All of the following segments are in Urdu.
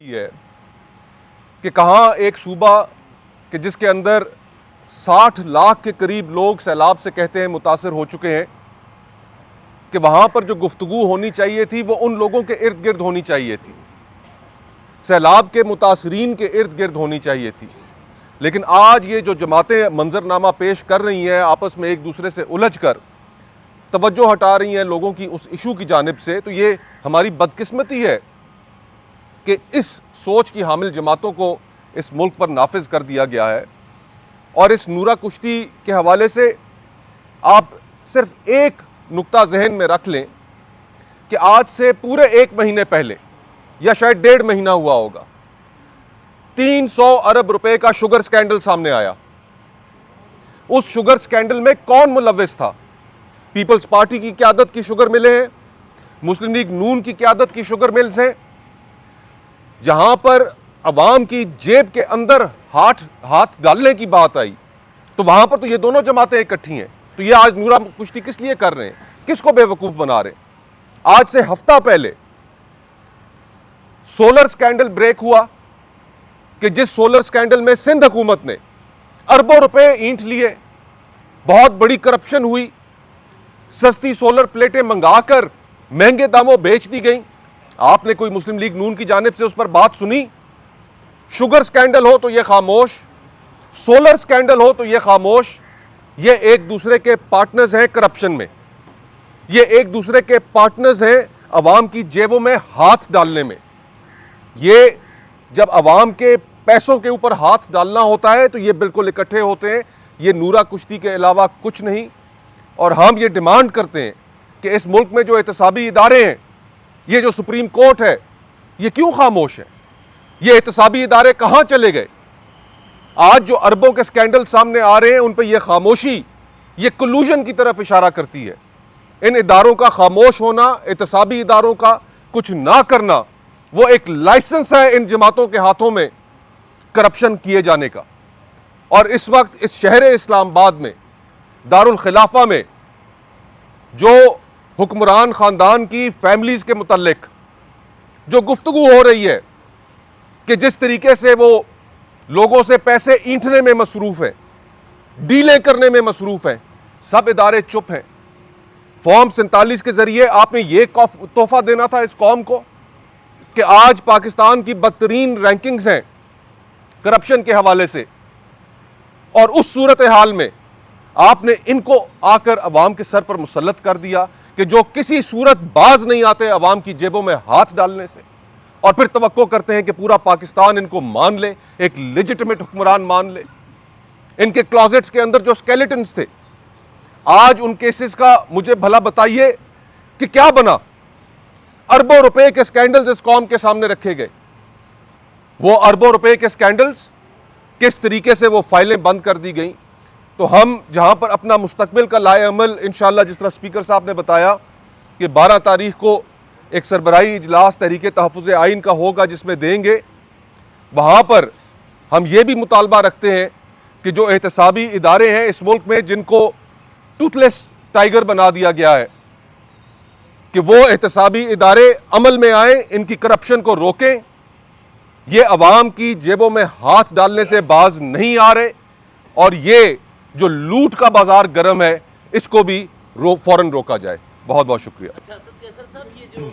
ہے کہ کہاں ایک صوبہ کہ جس کے اندر 60 لاکھ کے قریب لوگ سیلاب سے کہتے ہیں متاثر ہو چکے ہیں، کہ وہاں پر جو گفتگو ہونی چاہیے تھی وہ ان لوگوں کے ارد گرد ہونی چاہیے تھی، سیلاب کے متاثرین کے ارد گرد ہونی چاہیے تھی۔ لیکن آج یہ جو جماعتیں منظرنامہ پیش کر رہی ہیں، آپس میں ایک دوسرے سے الجھ کر توجہ ہٹا رہی ہیں لوگوں کی اس ایشو کی جانب سے، تو یہ ہماری بدقسمتی ہے کہ اس سوچ کی حامل جماعتوں کو اس ملک پر نافذ کر دیا گیا ہے۔ اور اس نورہ کشتی کے حوالے سے آپ صرف ایک نقطہ ذہن میں رکھ لیں کہ آج سے پورے 1 مہینے پہلے یا شاید 1.5 مہینہ ہوا ہوگا، 300 ارب روپے کا شوگر سکینڈل سامنے آیا۔ اس شوگر سکینڈل میں کون ملوث تھا؟ پیپلز پارٹی کی قیادت کی شوگر ملیں ہیں، مسلم لیگ نون کی قیادت کی شوگر ملز ہیں۔ جہاں پر عوام کی جیب کے اندر ہاتھ ڈالنے کی بات آئی تو وہاں پر تو یہ دونوں جماعتیں اکٹھی ہیں۔ تو یہ آج نورہ کشتی کس لیے کر رہے ہیں؟ کس کو بے وقوف بنا رہے ہیں؟ آج سے ہفتہ پہلے سولر سکینڈل بریک ہوا کہ جس سولر سکینڈل میں سندھ حکومت نے اربوں روپے اینٹ لیے، بہت بڑی کرپشن ہوئی، سستی سولر پلیٹیں منگا کر مہنگے داموں بیچ دی گئیں۔ آپ نے کوئی مسلم لیگ نون کی جانب سے اس پر بات سنی؟ شوگر سکینڈل ہو تو یہ خاموش، سولر سکینڈل ہو تو یہ خاموش۔ یہ ایک دوسرے کے پارٹنرز ہیں کرپشن میں، یہ ایک دوسرے کے پارٹنرز ہیں عوام کی جیبوں میں ہاتھ ڈالنے میں۔ یہ جب عوام کے پیسوں کے اوپر ہاتھ ڈالنا ہوتا ہے تو یہ بالکل اکٹھے ہوتے ہیں۔ یہ نورہ کشتی کے علاوہ کچھ نہیں۔ اور ہم یہ ڈیمانڈ کرتے ہیں کہ اس ملک میں جو احتسابی ادارے ہیں، یہ جو سپریم کورٹ ہے، یہ کیوں خاموش ہے؟ یہ احتسابی ادارے کہاں چلے گئے؟ آج جو اربوں کے سکینڈل سامنے آ رہے ہیں ان پہ یہ خاموشی، یہ کلوژن کی طرف اشارہ کرتی ہے۔ ان اداروں کا خاموش ہونا، احتسابی اداروں کا کچھ نہ کرنا، وہ ایک لائسنس ہے ان جماعتوں کے ہاتھوں میں کرپشن کیے جانے کا۔ اور اس وقت اس شہر اسلام آباد میں، دارالخلافہ میں، جو حکمران خاندان کی فیملیز کے متعلق جو گفتگو ہو رہی ہے کہ جس طریقے سے وہ لوگوں سے پیسے اینٹھنے میں مصروف ہیں، ڈیلیں کرنے میں مصروف ہیں، سب ادارے چپ ہیں۔ فارم 47 کے ذریعے آپ نے یہ تحفہ دینا تھا اس قوم کو کہ آج پاکستان کی بدترین رینکنگز ہیں کرپشن کے حوالے سے، اور اس صورتحال میں آپ نے ان کو آ کر عوام کے سر پر مسلط کر دیا کہ جو کسی صورت باز نہیں آتے عوام کی جیبوں میں ہاتھ ڈالنے سے، اور پھر توقع کرتے ہیں کہ پورا پاکستان ان کو مان لے، ایک لیجٹمیٹ حکمران مان لے۔ ان کے کلازٹس کے اندر جو سکیلیٹنز تھے، آج ان کیسز کا مجھے بھلا بتائیے کہ کیا بنا؟ اربوں روپے کے سکینڈلز اس قوم کے سامنے رکھے گئے۔ وہ اربوں روپے کے سکینڈلز کس طریقے سے وہ فائلیں بند کر دی گئیں۔ تو ہم جہاں پر اپنا مستقبل کا لائے عمل انشاءاللہ، جس طرح سپیکر صاحب نے بتایا کہ 12 تاریخ کو ایک سربراہی اجلاس تحریک تحفظ آئین کا ہوگا جس میں دیں گے، وہاں پر ہم یہ بھی مطالبہ رکھتے ہیں کہ جو احتسابی ادارے ہیں اس ملک میں، جن کو ٹوتھ لیس ٹائیگر بنا دیا گیا ہے، کہ وہ احتسابی ادارے عمل میں آئیں، ان کی کرپشن کو روکیں۔ یہ عوام کی جیبوں میں ہاتھ ڈالنے سے باز نہیں آ رہے، اور یہ جو لوٹ کا بازار گرم ہے اس کو بھی فوراً روکا جائے۔ بہت بہت شکریہ۔ اچھا اسد کیسر صاحب، یہ جو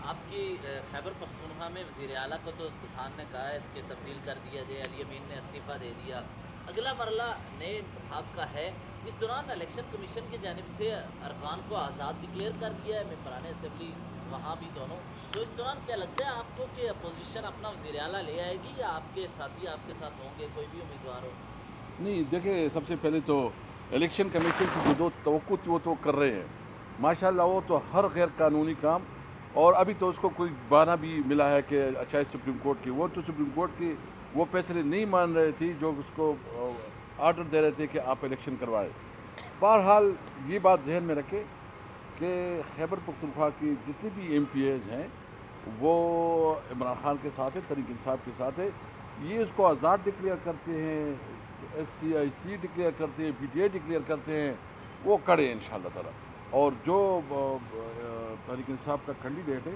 آپ کی خیبر پختونخوا میں وزیر اعلیٰ کو تو خان نے کہا ہے کہ تبدیل کر دیا جائے، علی امین نے استعفیٰ دے دیا، اگلا مرحلہ نئے انتخاب کا ہے، اس دوران الیکشن کمیشن کی جانب سے ارکان کو آزاد ڈکلیئر کر دیا ہے، ممبران اسمبلی وہاں بھی دونوں، تو اس دوران کیا لگتا ہے آپ کو کہ اپوزیشن اپنا وزیر اعلیٰ لے آئے گی، یا آپ کے ساتھی آپ کے ساتھ ہوں گے، کوئی بھی امیدوار ہو؟ نہیں دیکھیں، سب سے پہلے تو الیکشن کمیشن کی جو توقع تھی وہ تو کر رہے ہیں ماشاءاللہ، وہ تو ہر غیر قانونی کام، اور ابھی تو اس کو کوئی بہانہ بھی ملا ہے کہ اچھا سپریم کورٹ کی، وہ تو سپریم کورٹ کی وہ فیصلے نہیں مان رہے تھے جو اس کو آرڈر دے رہے تھے کہ آپ الیکشن کروائے۔ بہرحال یہ بات ذہن میں رکھے کہ خیبر پختونخوا کی جتنے بھی ایم پی ایز ہیں وہ عمران خان کے ساتھ ہے، تحریک انصاف کے ساتھ ہے، یہ اس کو آزاد ڈکلیئر کرتے ہیں، ایس سی آئی سی ڈکلیئر کرتے ہیں، پی ٹی آئی ڈکلیئر کرتے ہیں، وہ کریں انشاءاللہ تعالی۔ اور جو تحریک انصاف کا کینڈیڈیٹ ہے